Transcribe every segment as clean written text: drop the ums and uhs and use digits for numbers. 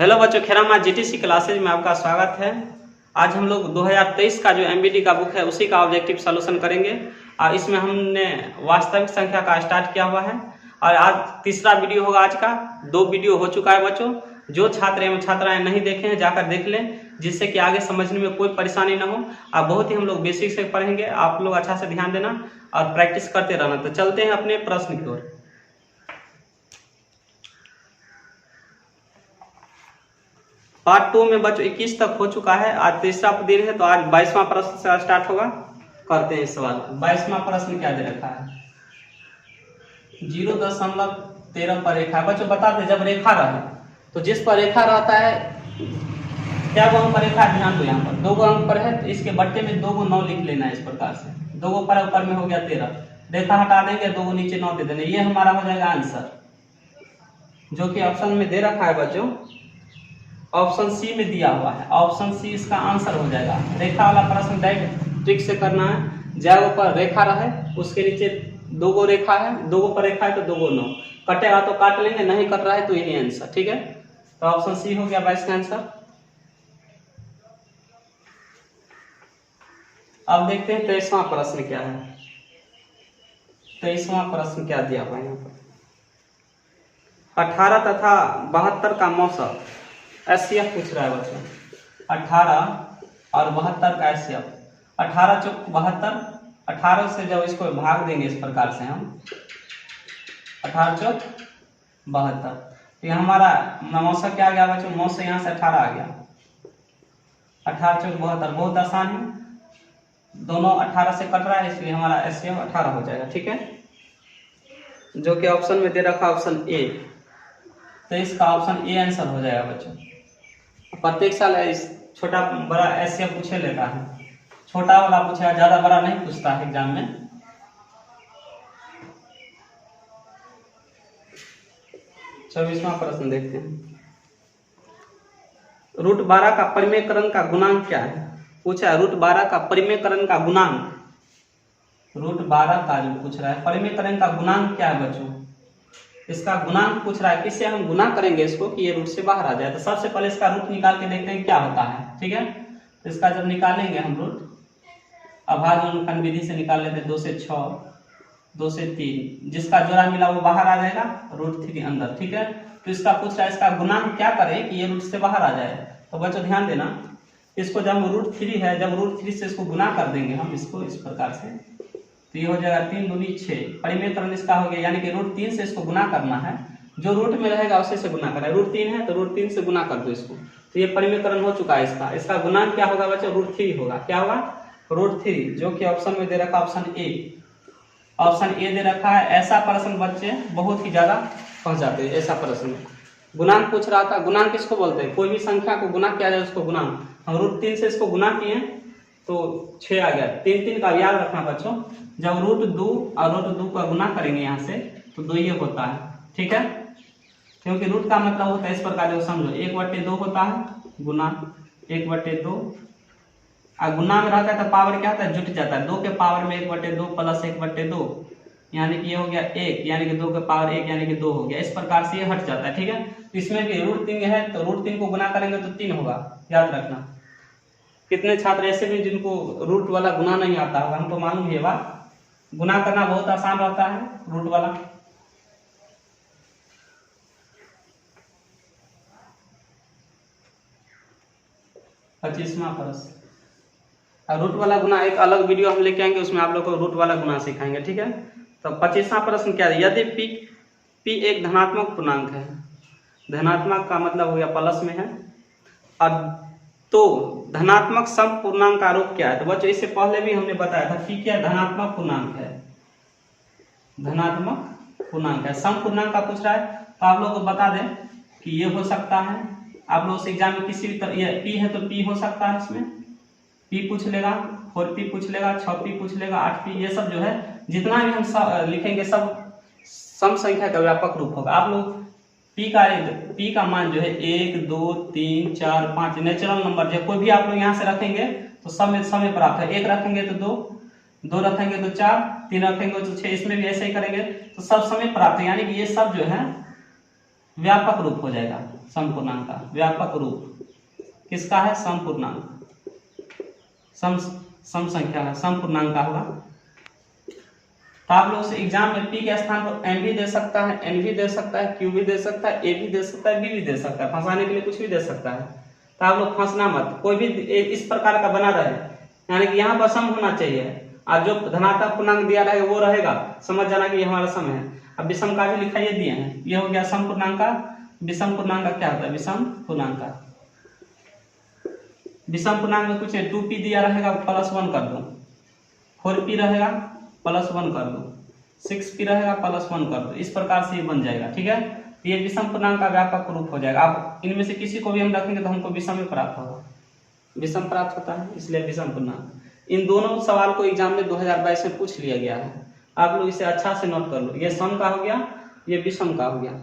Hello बच्चों, खेरामा GTC classes में आपका स्वागत है। आज हम लोग 2023 का जो एमबीडी का बुक है उसी का ऑब्जेक्टिव सॉल्यूशन करेंगे और इसमें हमने वास्तविक संख्या का स्टार्ट किया हुआ है और आज तीसरा वीडियो होगा। आज का 2 वीडियो हो चुका है बच्चों। जो छात्र एवं छात्राएं नहीं देखे हैं जाकर देख लें, जिससे कि आगे समझने में कोई परेशानी ना हो। और बहुत ही हम लोग बेसिक से पढ़ेंगे, आप लोग अच्छा से ध्यान देना और प्रैक्टिस करते रहना। तो चलते हैं अपने प्रश्न की ओर। पार्ट 2 में बच्चों 21 तक हो चुका है। आज तीसरा दिन है तो आज 22वां प्रश्न से स्टार्ट होगा। करते हैं सवाल। 22वां प्रश्न क्या दे रखा है? 0.13 पर रेखा। बच्चों बता दें, जब रेखा रहे तो जिस पर रेखा रहता है, क्या वो अंक पर रेखा, ध्यान दो। यहाँ पर 2 गो अंक पर है तो इसके बट्टे में 2 गो 9 लिख लेना है। इस प्रकार से 2 गो पर ऊपर में हो गया 13, रेखा हटा देंगे, 2 गो नीचे 9 दे देंगे। ये हमारा हो जाएगा आंसर, जो कि ऑप्शन में दे रखा है बच्चों। ऑप्शन सी में दिया हुआ है, ऑप्शन सी इसका आंसर हो जाएगा। रेखा वाला प्रश्न डायरेक्ट ट्रिक से करना है। जब ऊपर रेखा रहे उसके नीचे 2 गो रेखा है, 2 गो पर रेखा है तो 2 गो 9 कटेगा तो काट लेंगे, नहीं कट रहा है तो यही आंसर। ठीक है, तो ऑप्शन सी हो गया 22 का आंसर। अब देखते हैं 23वां प्रश्न क्या है। 23वां प्रश्न क्या दिया हुआ है यहाँ पर? 18 तथा 72 का मौसम एससीएफ पूछ रहा है बच्चों। 18 और 72 का एससीएफ। 18 चौक 72, 18 से जब इसको भाग देंगे इस प्रकार से हम 18 चौक 72, तो ये हमारा मौसम क्या आ गया बच्चों? मौसम यहाँ से 18 आ गया। 18 चौक 72 बहुत आसान है, दोनों 18 से कट रहा है, इसलिए हमारा एससीएफ 18 हो जाएगा। ठीक है, जो कि ऑप्शन में दे रखा ऑप्शन ए, तो इसका ऑप्शन ए आंसर हो जाएगा बच्चों। प्रत्येक साल इस छोटा बड़ा एससीएफ पूछे लेता है, छोटा वाला पूछेगा, ज्यादा बड़ा नहीं पूछता है एग्जाम में। चौबीसवां प्रश्न देखते हैं। √12 का परिमेयकरण का गुणांक क्या है? पूछा है √12 का परिमेयकरण का गुणांक। √12 का जो पूछ रहा है परिमेयकरण का गुणांक क्या है बच्चों? इसका गुणांक पूछ रहा है, किससे हम गुना करेंगे इसको कि ये रूट से बाहर आ जाए। तो सबसे पहले इसका रूट निकाल के देखते हैं क्या होता है। ठीक है, तो इसका जब निकालेंगे हम रूट, अभाज्य विधि से निकाल लेते हैं। 2 से 6, 2 से 3, जिसका जोड़ा मिला वो बाहर आ जाएगा, √3 अंदर। ठीक है, तो इसका पूछ रहा है इसका गुणांक क्या करें कि ये रूट से बाहर आ जाए। तो बच्चों ध्यान देना, इसको जब √3 है, जब √3 से इसको गुना कर देंगे हम इसको इस प्रकार से, तो ये हो जाएगा 3 दूनी 6। परिमेयकरण इसका हो गया, यानी कि √3 से इसको गुना करना है। जो रूट में रहेगा उसी से गुना करना है। √3 है तो √3 से गुना कर दो इसको, तो ये परिमेयकरण हो चुका है इसका। इसका गुणांक क्या होगा बच्चों? √3 होगा। क्या होगा? √3, जो कि ऑप्शन में दे रखा ऑप्शन ए। ऑप्शन ए दे रखा है। ऐसा प्रश्न बच्चे बहुत ही ज्यादा फंस जाते हैं। ऐसा प्रश्न गुणांक पूछ रहा था। गुणांक किसको बोलते हैं? कोई भी संख्या को गुना किया जाए उसको गुणांक। हम √3 से इसको गुना किए तो 6 आ गया। 3 का याद रखना बच्चों, जब √2 और √2 का गुना करेंगे यहाँ से तो 2 ये होता है। ठीक है, क्योंकि रूट का मतलब होता है इस प्रकार से समझो, 1/2 होता है गुना 1/2, और गुना में रहता है तो पावर क्या होता है? जुट जाता है। 2 के पावर में 1/2 प्लस 1/2, यानी कि ये हो गया 1, यानी कि 2 के पावर 1 यानी कि 2 हो गया। इस प्रकार से ये हट जाता है। ठीक है, इसमें भी √3 है तो √3 को गुना करेंगे तो 3 होगा, याद रखना। कितने छात्र ऐसे भी जिनको रूट वाला गुना नहीं आता होगा, हमको मालूम है बात। गुना करना बहुत आसान रहता है रूट वाला। पच्चीसवां प्रश्न, रूट वाला गुना एक अलग वीडियो हम लेके आएंगे, उसमें आप लोग को रूट वाला गुना सिखाएंगे। ठीक है, तो 25वां प्रश्न क्या है? यदि p एक धनात्मक पूर्णांक है, धनात्मक का मतलब हो गया प्लस में है, और तो धनात्मक सम पूर्णांक का रूप क्या है? तो बच्चों इससे पहले भी हमने बताया था कि क्या धनात्मक पूर्णांक है, धनात्मक पूर्णांक है। सम पूर्णांक का पूछ रहा है तो आप लोग को बता दें कि ये हो सकता है। आप लोग से एग्जाम में किसी भी तरह ये p है तो p हो सकता है, इसमें p पूछ लेगा, 4p पूछ लेगा, 6p पूछ लेगा, 8p, ये सब जो है जितना भी हम लिखेंगे सब सम संख्या का व्यापक रूप होगा। आप लोग p का मान जो है 1, 2, 3, 4, 5 नेचुरल नंबर जो कोई भी आप लोग यहाँ से रखेंगे तो समय प्राप्त है। 1 रखेंगे तो 2, 2 रखेंगे तो 4, 3 रखेंगे तो 6, इसमें भी ऐसे ही करेंगे तो सब समय प्राप्त है। यानी कि ये सब जो है व्यापक रूप हो जाएगा। समपूर्णांक का व्यापक रूप किसका है? समपूर्णांक, सम संख्या है, समपूर्णांक का होगा। तो आप लोग से एग्जाम में पी के स्थान पर एम भी दे सकता है, एन भी दे सकता है, क्यू भी दे सकता है, ए भी दे सकता है, बी भी दे सकता है, फंसाने के लिए कुछ भी दे सकता है। तो आप लोग फंसना मत, कोई भी इस प्रकार का बना रहे, यानी कि यहाँ पर सम होना चाहिए और जो धनात्मक पूर्णांक दिया रहेगा वो रहेगा, समझ जाना कि ये हमारा सम है। अब विषम का भी लिखाइए दिए हैं, ये हो गया सम पूर्णांक का। विषम पूर्णांक का क्या होता है? विषम पूर्णांक का, विषम पूर्णांक में कुछ है, 2p दिया रहेगा +1 कर दो, 4p रहेगा +1 कर दो, 6p रहेगा +1 कर दो, इस प्रकार से ये बन जाएगा। ठीक है, ये विषम पूर्णांक का व्यापक रूप हो जाएगा। आप इनमें से किसी को भी हम रखेंगे तो हमको विषम में प्राप्त होगा, विषम प्राप्त होता है, इसलिए विषम पूर्णांक। इन दोनों सवाल को एग्जाम में 2022 में पूछ लिया गया है, आप लोग इसे अच्छा से नोट कर लो। ये सम का हो गया, ये विषम का हो गया।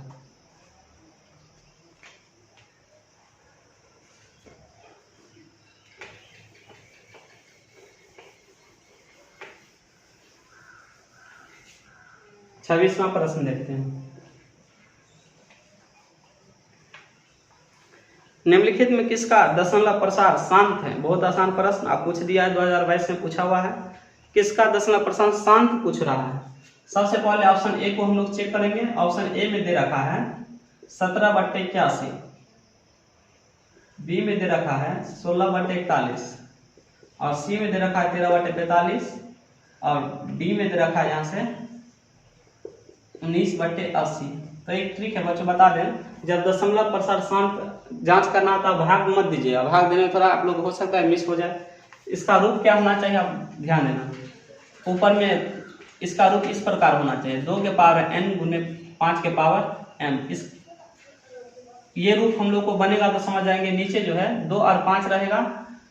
छब्बीसवां प्रश्न देखते हैं। निम्नलिखित में किसका दशमलव प्रसार शांत है? बहुत आसान प्रश्न, आप पूछ दिया है, 2022 में पूछा हुआ है। किसका दशमलव प्रसार शांत पूछ रहा है। सबसे पहले ऑप्शन ए को हम लोग चेक करेंगे। ऑप्शन ए में दे रखा है 17/81, बी में दे रखा है 16/41 और सी में दे रखा है 13/45 और डी में दे रखा है यहाँ से 19/80। तो एक ट्रिक है बच्चों, बता दें, जब दशमलव प्रसार शांत जांच करना होता है भाग मत दीजिएगा, भाग देने में थोड़ा आप लोग हो सकता है मिस हो जाए। इसका रूप क्या होना चाहिए आप ध्यान देना, ऊपर में इसका रूप इस प्रकार होना चाहिए, 2 के पावर n गुने 5 के पावर m। इस ये रूप हम लोग को बनेगा तो समझ जाएंगे। नीचे जो है 2 और 5 रहेगा,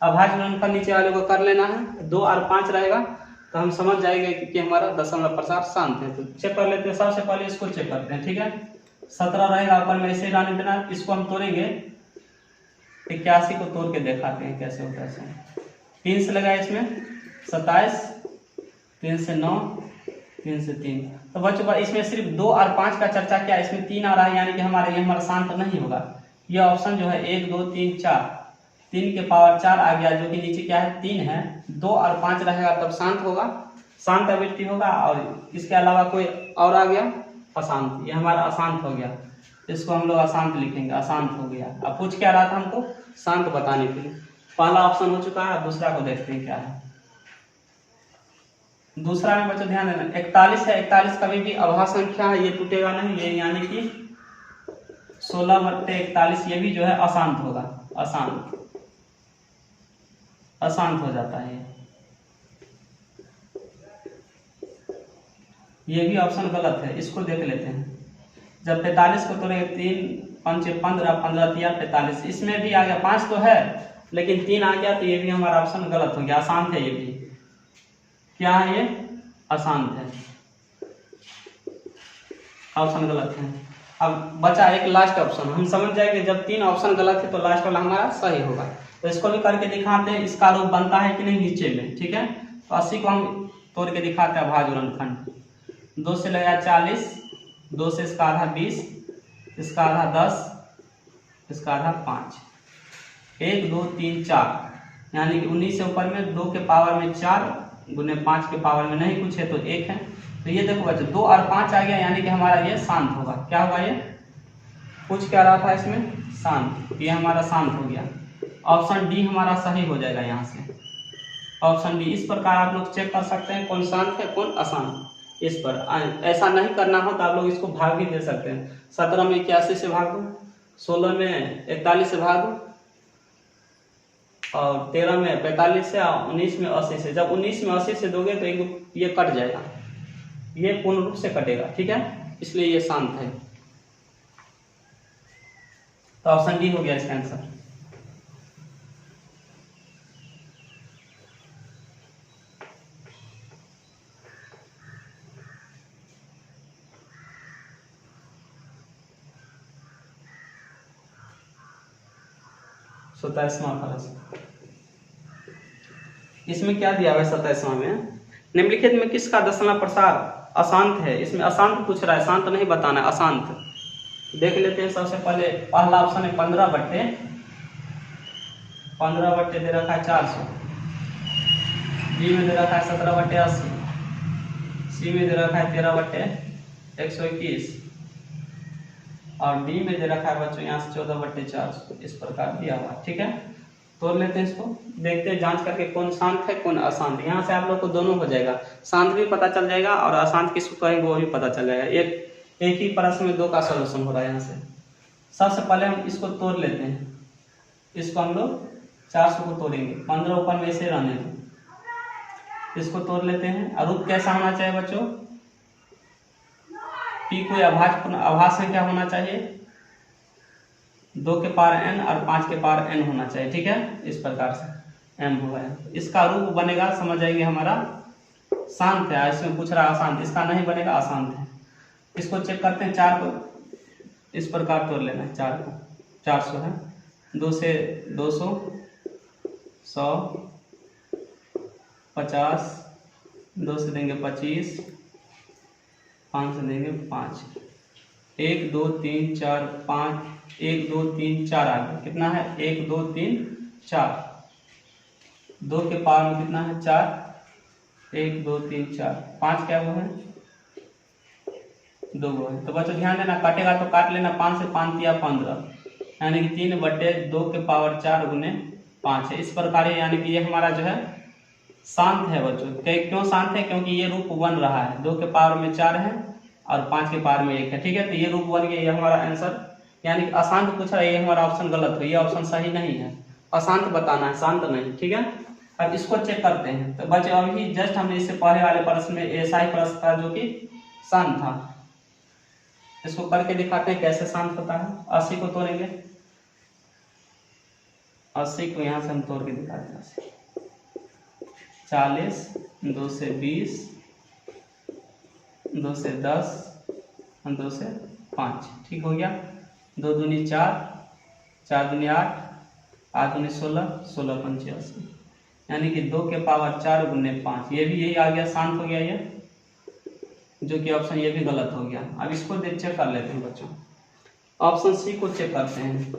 अभाज्य गुणन का नीचे वाले को कर लेना है, 2 और 5 रहेगा तो हम समझ जाएंगे कि हमारा दशमलव प्रसार शांत है। तो चेक कर लेते हैं, सबसे पहले इसको चेक करते हैं। ठीक है, 17 रहेगा, ऊपर में ऐसे डालने देना। इसको हम तोड़ेंगे, 81 को तोड़ के दिखाते हैं कैसे होता है। 3 से लगा इसमें 27, 3 से 9, 3 से 3। तो बच्चों इसमें सिर्फ 2 और 5 का चर्चा किया, इसमें 3 आ रहा है, यानी कि ये हमारा शांत नहीं होगा। ये ऑप्शन जो है 1 2 3 4, 3 के पावर 4 आ गया, जो कि नीचे क्या है 3 है। 2 और 5 रहेगा तब शांत होगा, शांत अभिव्यक्ति होगा। और इसके अलावा कोई और आ गया अशांत, ये हमारा अशांत हो गया, इसको हम लोग अशांत लिखेंगे, अशांत हो गया। अब पूछ क्या रहा था हमको, शांत बताने के लिए। पहला ऑप्शन हो चुका है, दूसरा को देखते हैं क्या है। दूसरा में बच्चों ध्यान देना 41 है, 41 कभी भी अभाज्य संख्या है, ये टूटेगा नहीं, ये यानी कि 16/41, ये भी जो है अशांत होगा, अशांत हो जाता है। ये भी ऑप्शन गलत है, इसको देख लेते हैं। जब 45 को तोड़ेंगे 3 5 15, 15 3 45, इसमें भी आ गया, 5 तो है लेकिन 3 आ गया, तो ये भी हमारा ऑप्शन गलत हो गया, अशांत है। ये भी क्या है, ये अशांत है, ऑप्शन गलत है। अब बचा एक लास्ट ऑप्शन, हम समझ जाएंगे जब 3 ऑप्शन गलत है तो लास्ट वाला हमारा सही होगा। तो इसको भी करके दिखाते हैं, इसका रूप बनता है कि नहीं नीचे में। ठीक है, तो 80 को हम तोड़ के दिखाते हैं अभाज्य गुणनखंड। 2 से लगाया 40, 2 से इसका आधा 20, इसका आधा 10, इसका आधा 5, 1 2 3 4, यानी कि 19 से ऊपर में 2 के पावर में 4 गुने 5 के पावर में नहीं कुछ है तो 1 है। तो ये देखो बच्चों 2 और 5 आ गया, यानी कि हमारा ये शांत होगा। क्या होगा, ये कुछ क्या रहा था इसमें, शांत, ये हमारा शांत हो गया। ऑप्शन डी हमारा सही हो जाएगा यहाँ से, ऑप्शन डी। इस प्रकार आप लोग चेक कर सकते हैं कौन शांत है कौन अशांत। इस पर ऐसा नहीं करना हो तो आप लोग इसको भाग भी दे सकते हैं। 17 में 81 से भाग दो, 16 में 41 से भाग दो और 13 में 45 से और 19 में 80 से। जब 19 में 80 से दोगे तो ये कट जाएगा, ये पूर्ण रूप से कटेगा। ठीक है, इसलिए ये शांत है। तो ऑप्शन डी हो गया इसका आंसर। प्रश्न, इसमें क्या दिया हुआ है 27वां में, निम्नलिखित में किसका दशमलव प्रसार अशांत है। इसमें अशांत पूछ रहा है, शांत नहीं बताना है, अशांत। देख लेते हैं। सबसे पहले पहला ऑप्शन है 15/15 दे रखा है 400, बी में दे रखा है 17/80, सी में दे रखा है 13/121 और डी में दे रखा है बच्चों यहाँ से 14/400। इस प्रकार दिया हुआ, ठीक है। तोड़ लेते हैं इसको, देखते हैं जांच करके कौन शांत है कौन अशांत। यहाँ से आप लोग को दोनों हो जाएगा, शांत भी पता चल जाएगा और अशांत किसको कहेंगे वो भी पता चल जाएगा। एक ही प्रश्न में दो का सॉल्यूशन हो रहा है यहाँ से। सबसे पहले हम इसको तोड़ लेते हैं। इसको हम लोग 400 को तोड़ेंगे, 15 ऊपर में से रहने दो। इसको तोड़ लेते हैं। और रूप कैसा होना चाहिए बच्चों? पी कोई अभाज्य संख्या होना चाहिए, 2 के पावर n और 5 के पावर n होना चाहिए, ठीक है। इस प्रकार से m हुआ है। इसका रूप बनेगा, समझ जाएंगे हमारा शांत है। इसमें पूछ रहा है अशांत, इसका नहीं बनेगा, अशांत है। इसको चेक करते हैं। 4 को इस प्रकार तोड़ लेना है। 4 को 400 है, 2 से 200, 100, 50, 2 से देंगे 25, 5 से देंगे 5, 1 2 3 4 5, 1 2 3 4 आ गया। कितना है? 1 2 3 4, 2 के पावर में कितना है? 4, 1 2 3 4, 5 क्या वो है? 2 वो है। तो बच्चों ध्यान देना, काटेगा तो काट लेना। 5 से 5 दिया 15, यानी कि 3/2 के पावर 4 गुने 5 है। इस प्रकार यानी कि ये हमारा जो है शांत है बच्चों। क्यों शांत है? क्योंकि ये रूप बन रहा है। 2 के पावर में 4 है और 5 के पावर में 1 है, ठीक है। तो ये रूप बन गया, ये हमारा आंसर। यानी कि अशांत पूछ रहा है, ये हमारा ऑप्शन गलत है, ये ऑप्शन सही नहीं है। अशांत बताना है, शांत नहीं, ठीक है। अब इसको चेक करते हैं। तो बच्चे अभी जस्ट हमने इससे पहले वाले प्रश्न में ऐसा ही प्रश्न था जो कि शांत था। इसको करके दिखाते हैं कैसे शांत होता है। 80 को तोड़ेंगे, 80 को यहाँ से हम तोड़ के दिखाते हैं। 40, 2 से 20, 2 से 10, 2 से 5, ठीक हो गया। 2 दूनी 4, 4 दूनी 8, 8 दूनी 16, 16 पंचे 80, यानी कि 2 के पावर 4 गुने 5। ये भी यही आ गया, शांत हो गया ये, जो कि ऑप्शन ये भी गलत हो गया। अब इसको चेक कर लेते हैं बच्चों। ऑप्शन सी को चेक करते हैं।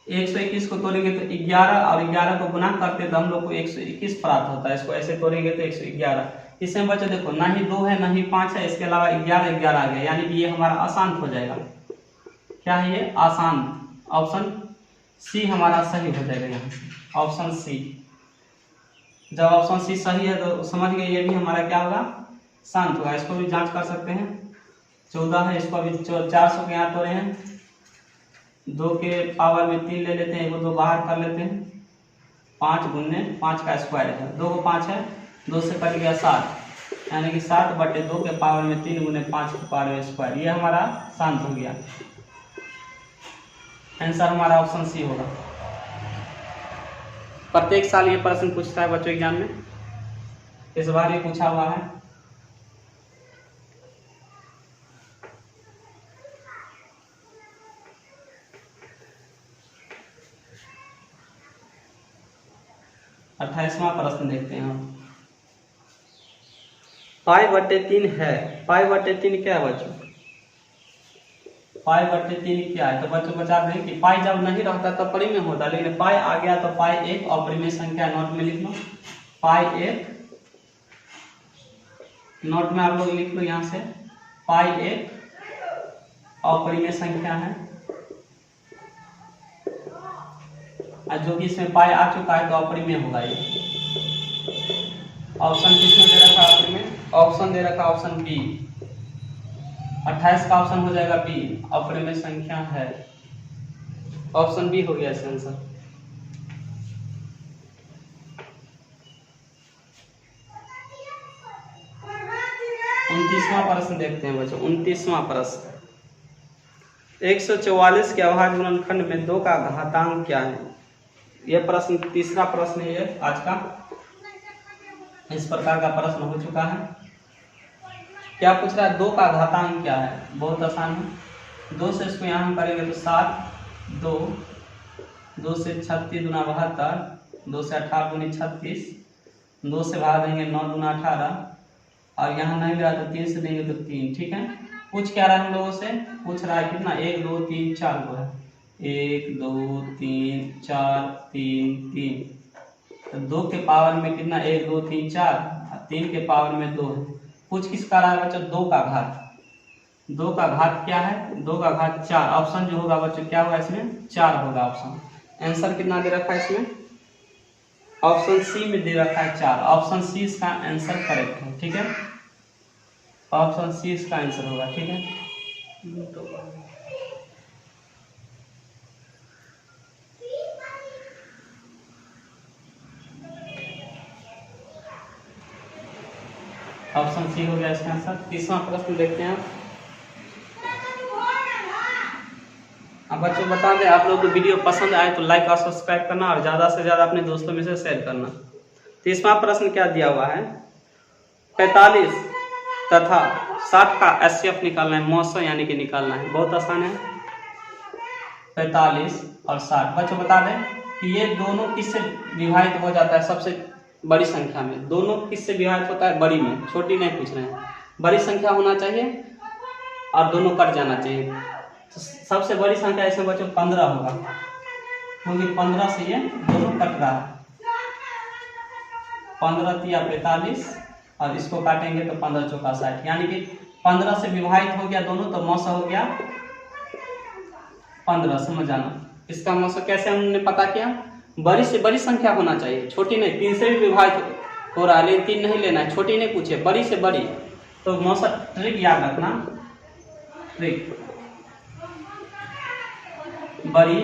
121 को तोड़ेंगे तो 11 और 11 को गुना करते तो हम लोग को 121 प्राप्त होता है। इसको ऐसे तोड़ेंगे तो 111। इसमें बच्चों देखो, ना ही 2 है ना ही 5 है, इसके अलावा 11 11 आ गया, यानी कि ये हमारा अशांत हो जाएगा। क्या है ये? अशांत। ऑप्शन सी हमारा सही हो जाएगा यहाँ से, ऑप्शन सी। जब ऑप्शन सी सही है तो समझ गए ये भी हमारा क्या होगा? शांत होगा। इसको भी जांच कर सकते हैं। 14 है, इसको अभी 400 के यहाँ तोड़े हैं। 2 के पावर में 3 ले लेते हैं, वो 2 बाहर कर लेते हैं। 5 गुने 5 का स्क्वायर है, 2 को 5 है, 2 से कट गया 7, यानी कि 7/2 के पावर में 3 गुने 5 के पावर में स्क्वायर। ये हमारा शांत हो गया। आंसर हमारा ऑप्शन सी होगा। प्रत्येक साल ये प्रश्न पूछता है बच्चों एग्जाम में, इस बार ये पूछा हुआ है। अट्ठाईसवां प्रश्न देखते हैं हम। π/3 है। π/3 क्या है बच्चों? π/3 क्या है? तो बच्चों बता दें कि पाई जब नहीं रहता तब परिमेय होता, लेकिन पाई आ गया तो पाई एक अपरिमेय संख्या। नोट में लिख लो, पाई एक, नोट में आप लोग लिख लो यहाँ से, पाई एक अपरिमेय संख्या है। जो कि इसमें पाई आ चुका है तो अपरिमेय होगा ये। ऑप्शन किसमें दे रखा है? अपरिमेय। ऑप्शन दे रखा ऑप्शन बी। 28 का ऑप्शन हो जाएगा बी, अपरिमेय संख्या है। ऑप्शन बी हो गया इसका आंसर। उनतीसवां प्रश्न देखते हैं बच्चों। 29वां प्रश्न, 144 के अभाज्य गुणनखंड में 2 का घातांक क्या है? यह प्रश्न तीसरा प्रश्न है आज का। इस प्रकार का प्रश्न हो चुका है। क्या पूछ रहा है? 2 का घातांक क्या है? बहुत आसान है। 2 से इसको यहाँ हम करेंगे तो 7, 2, 2 से 36 दूना 72, 2 से 18 दूनी 36, 2 से भाग देंगे 9 दूना 18, और यहाँ नहीं मिला तो 3 से देंगे तो 3, ठीक है। पूछ क्या रहा है हम लोगों से, पूछ रहा है कितना 1 2 3 4 को है 1 2 3 4 3 3, तो 2 के पावर में कितना 1 2 3 4, 3 के पावर में 2 है। पूछ किसका रहा है बच्चों, 2 का घात। 2 का घात क्या है, 2 का घात 4। ऑप्शन जो होगा बच्चों क्या होगा इसमें, 4 होगा ऑप्शन। आंसर कितना दे रखा है इसमें, ऑप्शन सी में दे रखा है 4। ऑप्शन सी इसका आंसर करेक्ट है, ठीक है, ऑप्शन सी इसका आंसर होगा, ठीक है। ऑप्शन सी हो गया इसका आंसर। तीसरा प्रश्न देखते हैं। अब बच्चों बता दें, आप लोग को वीडियो पसंद आए तो लाइक और सब्सक्राइब करना और ज़्यादा से ज़्यादा अपने दोस्तों में से शेयर करना। तीसरा प्रश्न क्या दिया हुआ है, 45 तथा 60 का एचसीएफ निकालना है, मौसा यानी कि निकालना है। बहुत आसान है, 45 और 60। बच्चों बता दें कि ये दोनों किससे विभाजित हो जाता है, सबसे बड़ी संख्या में। दोनों किससे विभाजित होता है, बड़ी में, छोटी नहीं पूछ रहे हैं। बड़ी संख्या होना चाहिए और दोनों कट जाना चाहिए। तो सबसे बड़ी संख्या इसमें बच्चों 15 होगा, क्योंकि 15 से ये दोनों कट रहा है। 15 तिया 45 और इसको काटेंगे तो 15 चौका 60, यानी कि 15 से विभाजित हो गया दोनों, तो मौसा हो गया 15। समझ जाना, इसका मौसा कैसे हमने पता किया, बड़ी से बड़ी संख्या होना चाहिए, छोटी नहीं। 3 से भी विभाजित हो रहा है लेकिन 3 नहीं लेना है, छोटी नहीं पूछे, बड़ी से बड़ी। तो मौसा ट्रिक याद रखना, ट्रिक बड़ी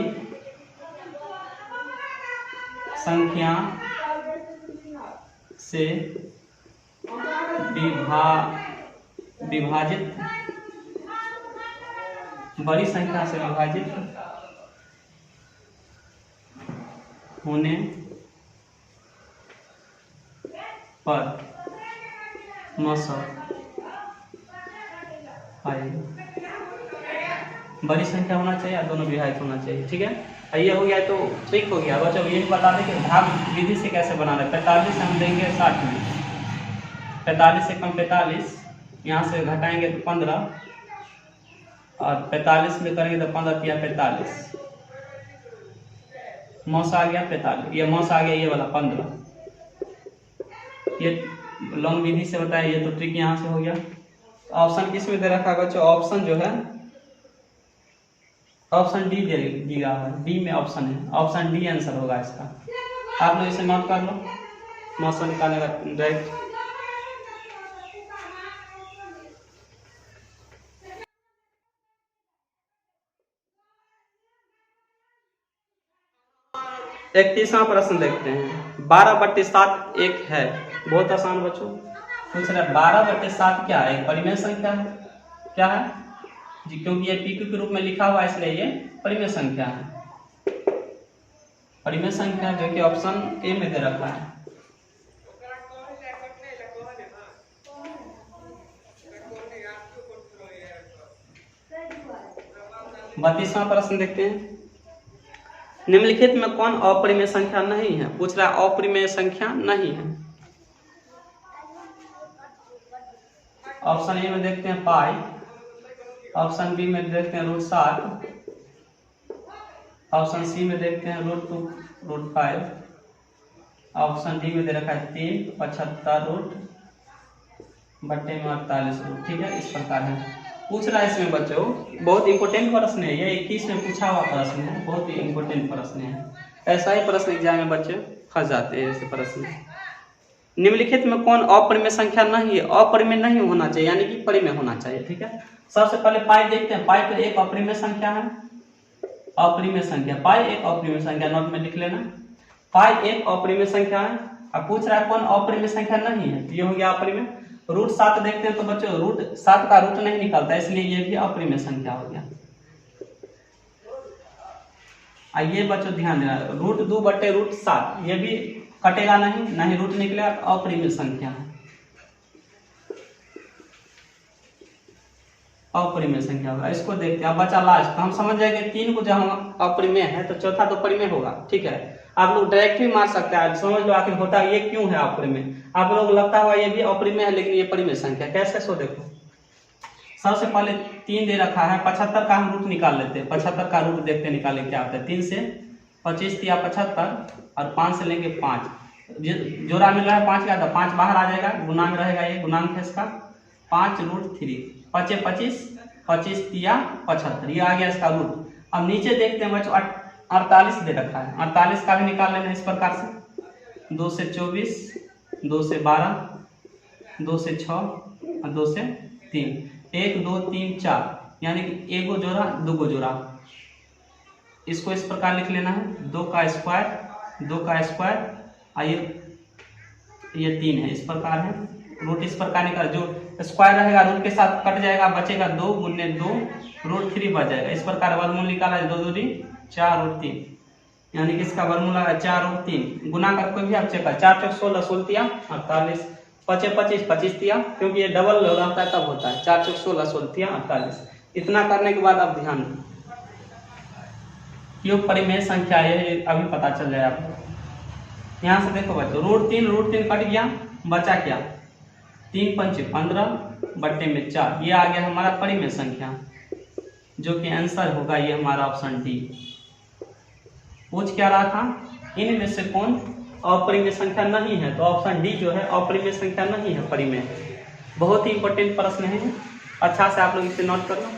संख्या से विभाजित, बड़ी संख्या से विभाजित होने पर मौसा आएगा। बड़ी संख्या होना चाहिए और दोनों विभाजित होना चाहिए, ठीक है। ये हो गया तो ट्रिक हो गया। बच्चों ये भी बता दें कि भाग विधि से कैसे बनाना है। 45 हम देंगे 60 में, 45 से कम 45, यहाँ से घटाएंगे तो 15 और 45 में करेंगे तो 15 तिया 45, मौसा आ गया 45, ये मौसा आ गया ये वाला 15। ये लॉन्ग विधि से बताया, ये तो ट्रिक यहाँ से हो गया। ऑप्शन किस में दे रखा है बच्चों, ऑप्शन जो है ऑप्शन डी दिया है, डी में ऑप्शन है, ऑप्शन डी आंसर होगा इसका। आप लोग इसे नोट कर लो, मौसा निकालने का डायरेक्ट। एक तीसरा प्रश्न देखते हैं, 12/7 एक है। बहुत आसान बच्चों, पूछ रहा है 12/7 क्या है, एक परिमेय संख्या है। क्या है जी, क्योंकि ये पीक्यू के रूप में लिखा हुआ है इसलिए ये परिमेय संख्या है। परिमेय संख्या जो कि ऑप्शन ए में दे रखा है। बत्तीसवां प्रश्न देखते हैं, निम्नलिखित में कौन अपरिमेय संख्या नहीं है। पूछ रहा है अपरिमेय संख्या नहीं है। ऑप्शन ए में देखते हैं पाई, ऑप्शन बी में देखते हैं √7, ऑप्शन सी में देखते हैं √2 √5, ऑप्शन डी में दे रखा है 3 75 रूट बट्टे में 48 रूट। ठीक है, इस प्रकार है। पूछ रहा है इसमें बच्चों, बहुत इंपोर्टेंट प्रश्न है ये, 21 में पूछा हुआ प्रश्न है, बहुत ही इंपोर्टेंट प्रश्न है। ऐसा ही प्रश्न एग्जाम में बच्चे फंस जाते हैं ऐसे प्रश्न। निम्नलिखित में कौन अपरिमेय संख्या नहीं है। अपरिमेय नहीं होना चाहिए, यानी कि परिमेय होना चाहिए। ठीक है, सबसे पहले पाई देखते हैं। पाई तो एक अपरिमेय संख्या है, अपरिमेय संख्या। पाई एक अपरिमेय संख्या, नोट में लिख लेना। पाई एक अपरिमेय संख्या है। अब पूछ रहा है कौन अपरिमेय संख्या नहीं है, तो ये हो गया अपरिमेय। √7 देखते हैं तो बच्चों √7 का रूट नहीं निकलता, इसलिए ये भी अपरिमेय संख्या हो गया। ये बच्चों ध्यान देना, √2 बट्टे √7 ये भी कटेगा नहीं रूट निकलेगा, अपरिमेय संख्या है, अपरिमेय संख्या होगा। इसको देखते हैं। अब बचा लास्ट, तो हम समझ जाएंगे 3 को जब अपरिमेय है तो चौथा तो परिमेय होगा। ठीक है, आप लोग डायरेक्ट भी मार सकते हैं, समझ लो आखिर होता ये क्यों है अपरिमेय। आप लोग लगता हुआ ये भी अपरिमेय है लेकिन ये परिमेय संख्या कैसे, सो देखो सबसे पहले 3 दे रखा है, 75 का हम रूट निकाल लेते हैं। 75 का रूट देखते निकाले क्या होता है। 3 से 25 दिया 75 और 5 से लेंगे 5, जोड़ा मिल रहा है 5 का, तो 5 बाहर आ जाएगा, गुणांक रहेगा, ये गुणांक है इसका 5√3। 5 25, 25 दिया 75, ये आ गया इसका रूट। अब नीचे देखते हैं बच्चों 48 दे रखा है, 48 का भी निकाल लेना इस प्रकार से। 2 से 24, 2 से 12, 2 से 6 और 2 से 3, 1 2 3 4, यानी कि एगो जोड़ा दूगो जोड़ा। इसको इस प्रकार लिख लेना है 2 का स्क्वायर, 2 का स्क्वायर, ये 3 है, इस प्रकार है। रूट इस प्रकार निकाल, जो स्क्वायर रहेगा रूट के साथ कट जाएगा, बचेगा 2 गुने 2 √3 बच जाएगा। इस प्रकार वर्गमूल निकाला, 2 2 4√3, यानी कि इसका वर्गमूल आएगा 4√3। गुना कर कोई भी आप चेक कर, 4 चौक 16, 16 दिया 48, 5 25, 25 दिया, क्योंकि ये डबल रहता है तब होता है। 4 चौक 16, 16 दिया 48। इतना करने के बाद अब ध्यान क्यों परिमेय संख्या ये अभी पता चल जाए आपको। यहाँ से देखो बच्चों, √3 कट गया, बचा क्या 3 पंचे 15 बट्टे में 4, ये आ गया हमारा परिमेय संख्या, जो कि आंसर होगा ये हमारा ऑप्शन डी। पूछ क्या रहा था, इनमें से कौन अपरिमेय संख्या नहीं है, तो ऑप्शन डी जो है अपरिमेय संख्या नहीं है, परिमेय। बहुत ही इंपॉर्टेंट प्रश्न है, अच्छा से आप लोग इसे नोट कर लो।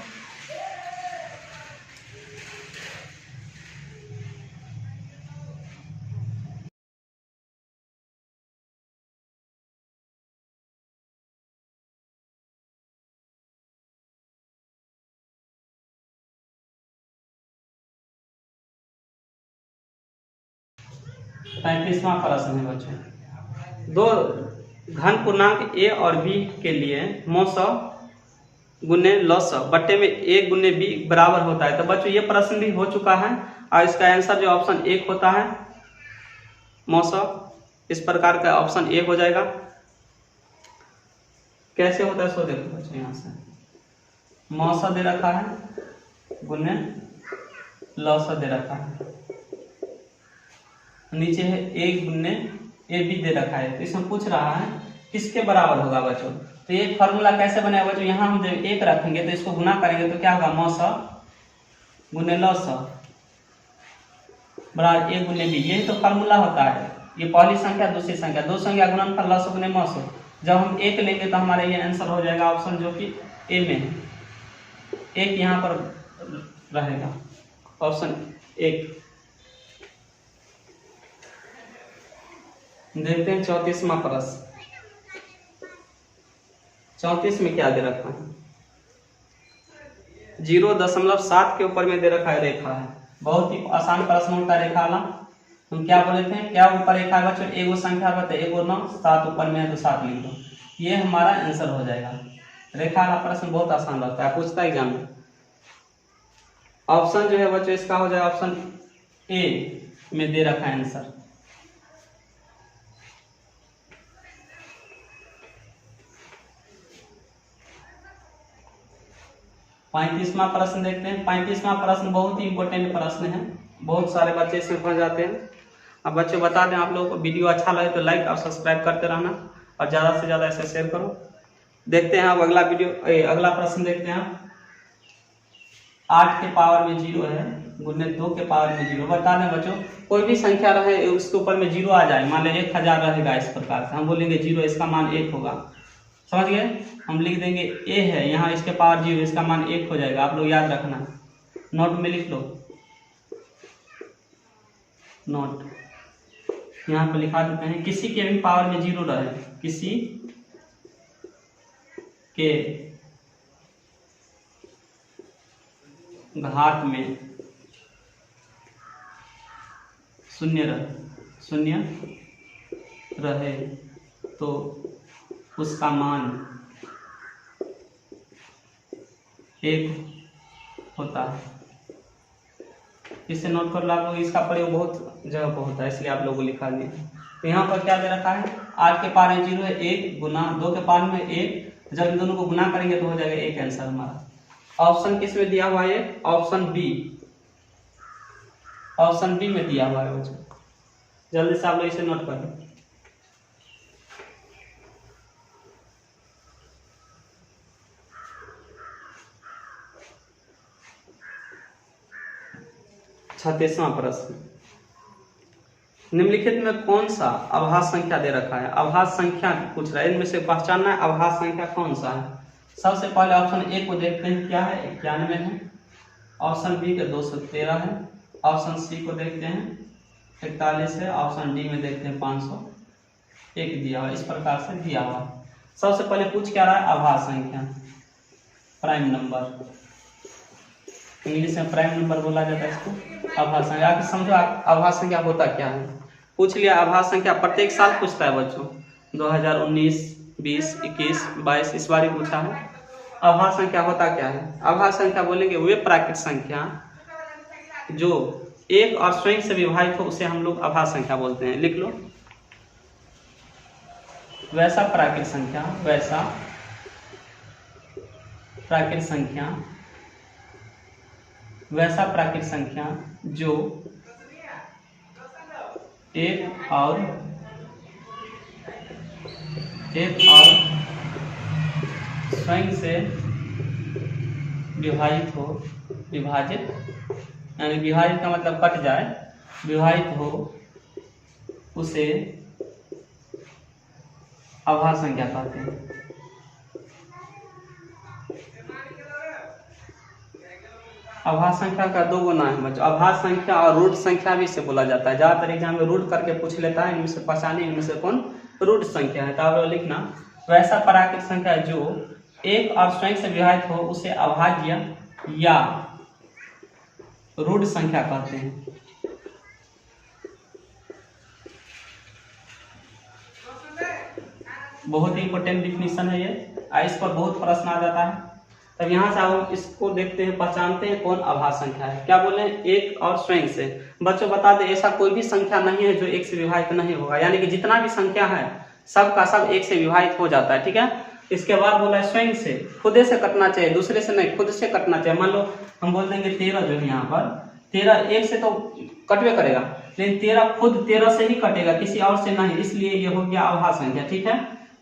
पैंतीसवां प्रश्न है बच्चों, दो घन पूर्णांक ए और बी के लिए मौसौ गुने लौसौ बट्टे में ए गुने बी बराबर होता है। तो बच्चों ये प्रश्न भी हो चुका है, और इसका आंसर जो ऑप्शन 1 होता है मौसौ, इस प्रकार का ऑप्शन 1 हो जाएगा। कैसे होता है सो देखो बच्चों, यहाँ से मौसौ दे रखा है गुने लौसौ दे रखा है, नीचे है 1 गुने ए बी दे रखा है। तो इसमें पूछ रहा है किसके बराबर होगा बच्चों। तो ये फॉर्मूला कैसे बनेगा बच्चों, यहाँ हम जब 1 रखेंगे तो इसको गुना करेंगे तो क्या होगा, मौसौ गुने लौसौ बराबर 1 गुने बी, यही तो फार्मूला होता है। ये पहली संख्या दूसरी संख्या, दो संख्या गुणनफल लौसौ गुने मौसौ। जब हम 1 लेंगे तो हमारा ये आंसर हो जाएगा ऑप्शन जो कि ए में है, 1 यहाँ पर रहेगा, ऑप्शन 1। देखते हैं 34वां प्रश्न। 34 में क्या दे रखा है, 0.7 के ऊपर में दे रखा है रेखा है। बहुत ही आसान प्रश्न होता है रेखा वाला। हम क्या बोले थे, क्या ऊपर रेखा है बच्चों, एगो संख्या बता, एगो 9, 7 ऊपर में है तो 7 लिख दो, ये हमारा आंसर हो जाएगा। रेखा वाला प्रश्न बहुत आसान रहता है, पूछता है एग्जाम में। ऑप्शन जो है बच्चों इसका हो जाएगा ऑप्शन ए में दे रखा है आंसर। पैंतीसवां प्रश्न देखते हैं। 35वां प्रश्न बहुत ही इंपॉर्टेंट प्रश्न है, बहुत सारे बच्चे इसमें फंस जाते हैं। अब बच्चे बता दें, आप लोगों को वीडियो अच्छा लगे तो लाइक और सब्सक्राइब करते रहना, और ज़्यादा से ज़्यादा ऐसे शेयर करो। देखते हैं अब अगला अगला प्रश्न देखते हैं। 8 के पावर में 0 है गुने 2 के पावर में 0। बता दें बच्चों, कोई भी संख्या रहे उसके ऊपर में 0 आ जाए, मान लें 1000 रहेगा, इस प्रकार से हम बोलेंगे 0, इसका मान 1 होगा, समझ गए। हम लिख देंगे ए है, यहाँ इसके पावर 0, इसका मान 1 हो जाएगा। आप लोग याद रखना, नोट में लिख लो, नोट यहाँ पर लिखा देते हैं। किसी के भी पावर में 0 रहे, किसी के घात में शून्य रहे तो उसका मान 1 होता है। इसे नोट कर लो आप लोग, इसका प्रयोग बहुत जगह पर होता है, इसलिए आप लोगों को लिखा दिया। तो यहाँ पर क्या दे रखा है, 8 के पावर में 0 है, 1 गुना 2 के पावर में 1, जब इन दोनों को गुना करेंगे तो हो जाएगा 1 आंसर हमारा। ऑप्शन किस में दिया हुआ है, ऑप्शन बी, ऑप्शन बी में दिया हुआ है बच्चों। जल्दी से आप लोग इसे नोट कर लो। 36वां प्रश्न, निम्नलिखित में कौन सा अभाज्य संख्या दे रखा है? अभाज्य संख्या पूछ रहा है, इनमें से पहचानना है अभाज्य संख्या कौन सा है। सबसे पहले ऑप्शन ए को देखते हैं, क्या है? 91 है। ऑप्शन बी के 213 है। ऑप्शन सी को देखते हैं 41 है। ऑप्शन डी में देखते हैं 501 दिया हुआ, इस प्रकार से दिया हुआ। सबसे पहले पूछ क्या रहा है? अभाज्य संख्या, प्राइम नंबर, इंग्लिश में प्राइम नंबर बोला जाता है इसको, अभाज्य संख्या। आगे समझो अभाज्य संख्या होता क्या है। पूछ लिया अभाज्य संख्या, प्रत्येक साल पूछता है बच्चों, 2019, 20, 21, 22 इस बार ही पूछा है। अभाज्य संख्या होता क्या है? अभाज्य संख्या बोलेंगे वे प्राकृत संख्या जो एक और स्वयं से विभाजित हो, उसे हम लोग अभाज्य संख्या बोलते हैं। लिख लो, वैसा प्राकृत संख्या, वैसा प्राकृत संख्या, वैसा प्राकृत संख्या जो एक और स्वयं से विभाजित हो, विभाजित यानी विभाजित का मतलब कट जाए, विभाजित हो, उसे अभाज्य संख्या कहते हैं। अभाज्य संख्या का दो गुना है बच्चों, अभाज्य संख्या और रूट संख्या भी इसे बोला जाता है। ज्यादातर एग्जाम में रूट करके पूछ लेता है, इनमें से पहचाने इनमें से कौन रूट संख्या है। तो आप लोग लिखना, वैसा प्राकृत संख्या जो एक और स्वयं से विभाजित हो, उसे अभाज्य या रूट संख्या कहते हैं। बहुत ही इंपॉर्टेंट डिफिनीशन है ये, इस पर बहुत प्रश्न आ जाता है। तब यहाँ से हम इसको देखते हैं, पहचानते हैं कौन अभाज्य संख्या है। क्या बोले? एक और स्वयं से। बच्चों बता दें, ऐसा कोई भी संख्या नहीं है जो एक से विभाजित नहीं होगा, यानी कि जितना भी संख्या है सब का सब एक से विभाजित हो जाता है, ठीक है। इसके बाद बोला स्वयं से, खुदे से कटना चाहिए, दूसरे से नहीं, खुद से कटना चाहिए। मान लो हम बोल देंगे 13 जो है यहाँ पर, 13 एक से तो कटवे करेगा, लेकिन 13 खुद 13 से ही कटेगा, किसी और से नहीं, इसलिए ये हो गया अभाज्य संख्या, ठीक है।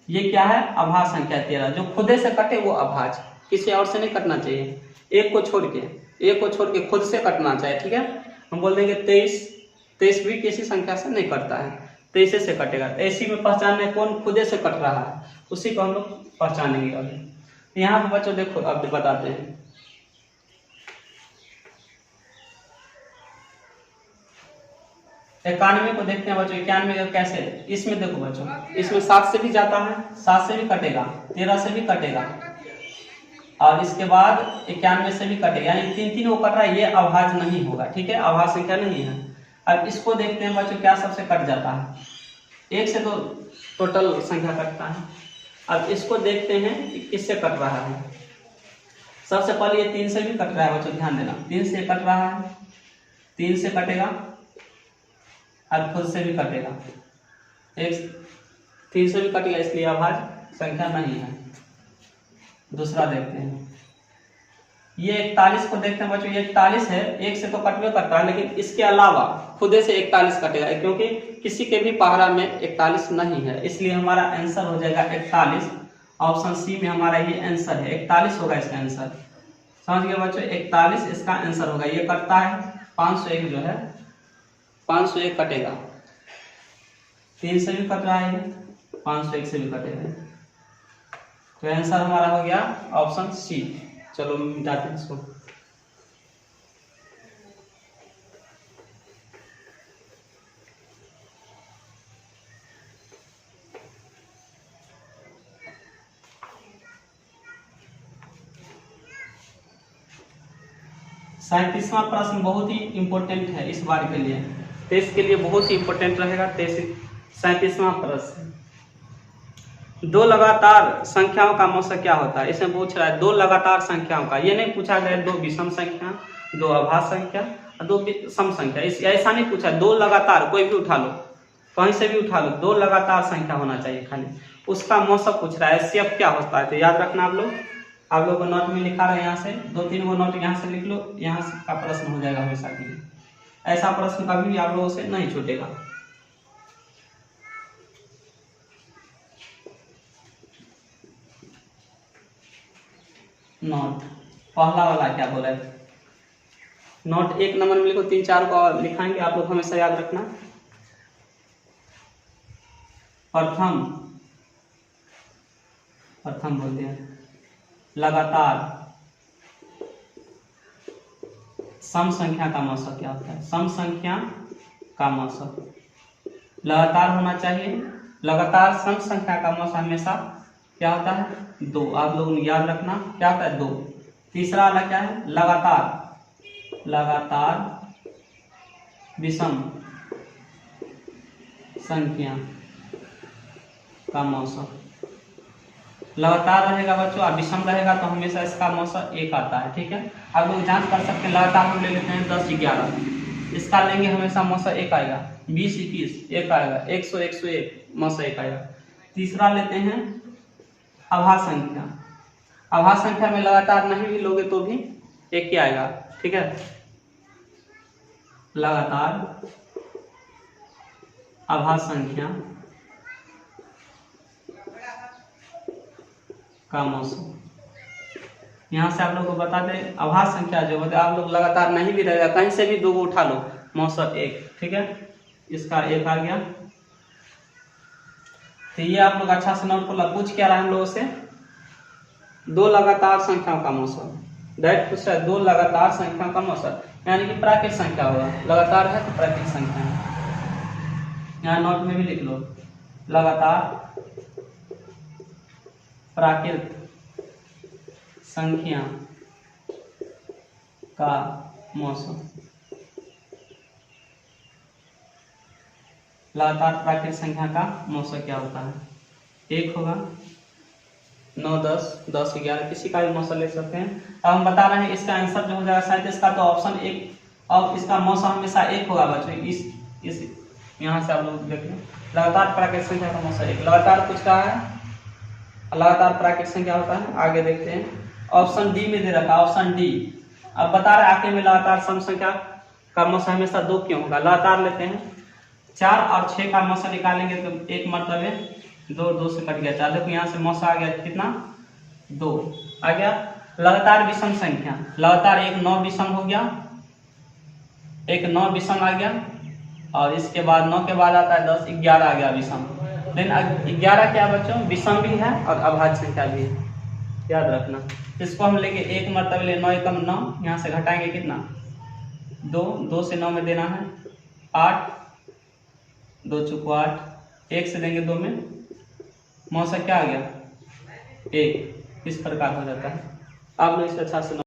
ये क्या है? अभाज्य संख्या 13, जो खुदे से कटे वो अभाज्य, किसी और से नहीं कटना चाहिए। एक को छोड़ के खुद से कटना चाहिए, ठीक है। हम बोल देंगे 23 भी किसी संख्या से नहीं कटता है, 23 से कटेगा। ऐसी में पहचानने कौन खुदे से कट रहा है, उसी को हम लोग पहचानेंगे अभी। यहाँ पे बच्चों देखो, अब बताते हैं। 91 को देखते हैं बच्चों, 91 कैसे? इसमें देखो बच्चों, इसमें 7 से भी जाता है, 7 से भी कटेगा, 13 से भी कटेगा, और इसके बाद 91 से भी कटेगा, यानी 3 वो कट रहा है, ये अभाज्य नहीं होगा, ठीक है, अभाज्य संख्या नहीं है। अब इसको देखते हैं बच्चों, क्या सबसे कट जाता है? 1 से तो टोटल संख्या कटता है। अब इसको देखते हैं कि किससे कट रहा है। सबसे पहले ये 3 से भी कट रहा है बच्चों, ध्यान देना, 3 से कट रहा है, 3 से कटेगा और खुद से भी कटेगा, 3 से भी कटेगा, इसलिए अभाज्य संख्या नहीं है। दूसरा देखते हैं, ये 41 को देखते हैं बच्चों, ये 41 है, 1 से तो कटवे करता है, लेकिन इसके अलावा खुदे से 41 कटेगा, क्योंकि किसी के भी पहरा में 41 नहीं है, इसलिए हमारा आंसर हो जाएगा 41। ऑप्शन सी में हमारा ये आंसर है, 41 होगा इसका आंसर। समझ गए बच्चों, 41 इसका आंसर होगा। ये कटता है 501 जो है, 501 कटेगा, 3 से भी कट रहा है, 501 से भी कटेगा, तो आंसर हमारा हो गया ऑप्शन सी। चलो मिटाते हैं इसको। सैंतीसवां प्रश्न बहुत ही इंपॉर्टेंट है इस बार के लिए, टेस्ट के लिए बहुत ही इंपॉर्टेंट रहेगा। 37वां प्रश्न, दो लगातार संख्याओं का मौसा क्या होता है? इसमें पूछ रहा है दो लगातार संख्याओं का, ये नहीं पूछा गया दो विषम संख्या, दो अभाज्य संख्या, दो सम संख्या, ऐसा नहीं पूछा। दो लगातार, कोई भी उठा लो, कहीं से भी उठा लो, दो लगातार संख्या होना चाहिए खाली, उसका मौसा पूछ रहा है। एचसीएफ क्या होता है? तो याद रखना आप लोग को नोट में लिखा रहे, यहाँ से 2-3 गो नोट यहाँ से लिख लो, यहाँ से का प्रश्न हो जाएगा हमेशा के लिए। ऐसा प्रश्न कभी भी आप लोगों से नहीं छूटेगा। नोट पहला वाला क्या बोला है? नोट 1 नंबर में लिखो, 3-4 को लिखाएंगे आप लोग, हमेशा याद रखना। प्रथम, प्रथम बोलते हैं। लगातार, सम संख्या का मौसक क्या होता है? सम संख्या का मौसक लगातार होना चाहिए। लगातार सम संख्या का मौसक हमेशा क्या होता है? 2। आप लोग याद रखना क्या होता है? 2। तीसरा वाला क्या है? लगातार, लगातार विषम संख्या का मौसक। लगातार रहेगा बच्चों और विषम रहेगा तो हमेशा इसका मौसक 1 आता है। ठीक है, आप लोग जांच कर सकते हैं। लगातार हम ले लेते हैं 10-11, इसका लेंगे हमेशा मौसक 1 आएगा। 20-21 1 आएगा। 100-101 मौसक 1 आएगा। तीसरा लेते हैं अभाज्य संख्या। अभाज्य संख्या में लगातार नहीं भी लोगे तो भी 1 ही आएगा। ठीक है, लगातार अभाज्य संख्या का मौसक। यहाँ से आप लोगों को बता दें, अभाज्य संख्या जो होता है आप लोग लगातार नहीं भी रहेगा, कहीं से भी 2 को उठा लो, मौसक 1। ठीक है, इसका 1 आ गया। तो ये आप लोग अच्छा से नोट कर। पूछ क्या रहा है हम लोगों से? 2 लगातार संख्याओं का मौसक। डायरेक्ट पूछ रहा है 2 लगातार संख्याओं का मौसक, यानी कि प्राकृत संख्या होगा। लगातार है तो प्राकृत संख्या है। यहाँ नोट में भी लिख लो, लगातार प्राकृत संख्या का मौसक। लगातार प्राकृत संख्या का मौसक क्या होता है? 1 होगा। 9, 10, 10, 11 किसी का भी मौसक ले सकते हैं। अब हम बता रहे हैं इसका आंसर जो हो जाएगा 37 का, तो ऑप्शन 1 और इसका मौसक हमेशा 1 होगा बच्चों। इस यहाँ से आप लोग देख लें, लगातार प्राकृत संख्या का मौसक 1। लगातार पूछ रहा है लगातार प्राकृत संख्या होता है। आगे देखते हैं, ऑप्शन डी में दे रखा है, ऑप्शन डी। अब बता रहे आगे में लगातार सम संख्या का मौसक हमेशा 2 क्यों होगा? लगातार लेते हैं, 4 और 6 का मौसक निकालेंगे तो 1 मरतबे 2 से कट गया 4। देखो यहाँ से मौसक आ गया कितना? 2 आ गया। लगातार विषम संख्या, लगातार 1 9 विषम हो गया, 1 9 विषम आ गया, और इसके बाद 9 के बाद आता है 10, 11 आ गया विषम। लेकिन 11 क्या बच्चों? विषम भी है और अभाज्य संख्या भी है, याद रखना। इसको हम लेंगे 1 मरतबे ले, 9 एकम 9, यहाँ से घटाएंगे कितना? 2, 2 से 9 में देना है 8, 2 चुको 8, 1 से देंगे 2 में, मौसक क्या आ गया? 1। इस प्रकार हो जाता है। आप लोग इसे अच्छा से।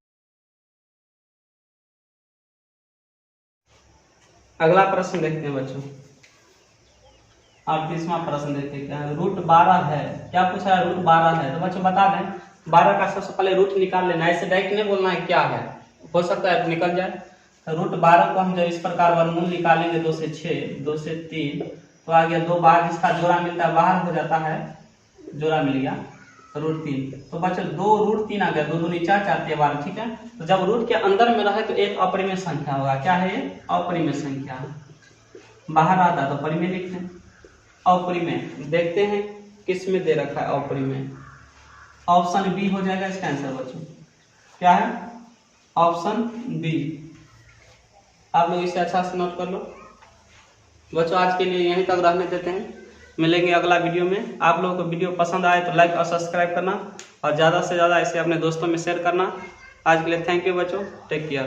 अगला प्रश्न देखते हैं बच्चों, 38वां प्रश्न देखते हैं क्या है। रूट 12 है। क्या पूछा है? रूट 12 है। तो बच्चों बता दें, 12 का सबसे पहले रूट निकाल लेना है। ऐसे डायरेक्ट नहीं बोलना है क्या है, हो सकता है निकल जाए। तो रूट 12 को हम जब इस प्रकार वर्गमूल निकालेंगे 2 से 6, 2 से 3, तो आ गया 2 बार जिसका जोड़ा मिलता है बाहर हो जाता है, जोड़ा मिल गया रूट 3। तो बच्चों 2 रूट 3 आ गया, 2 दूनी 4, 4 तिया 12। ठीक है, तो जब रूट के अंदर में रहे तो एक अपरिमेय संख्या होगा। क्या है ये? अपरिमेय संख्या। बाहर आता तो परिमेय लिखते हैं। अपरिमेय देखते हैं किस में दे रखा है अपरिमेय। ऑप्शन बी हो जाएगा इसका आंसर बच्चों। क्या है? Option B. आप लोग इसे अच्छा से नोट कर लो बच्चों। आज के लिए यहीं तक रहने देते हैं, मिलेंगे अगला वीडियो में। आप लोगों को वीडियो पसंद आए तो लाइक और सब्सक्राइब करना और ज़्यादा से ज़्यादा इसे अपने दोस्तों में शेयर करना। आज के लिए थैंक यू बच्चों, टेक केयर।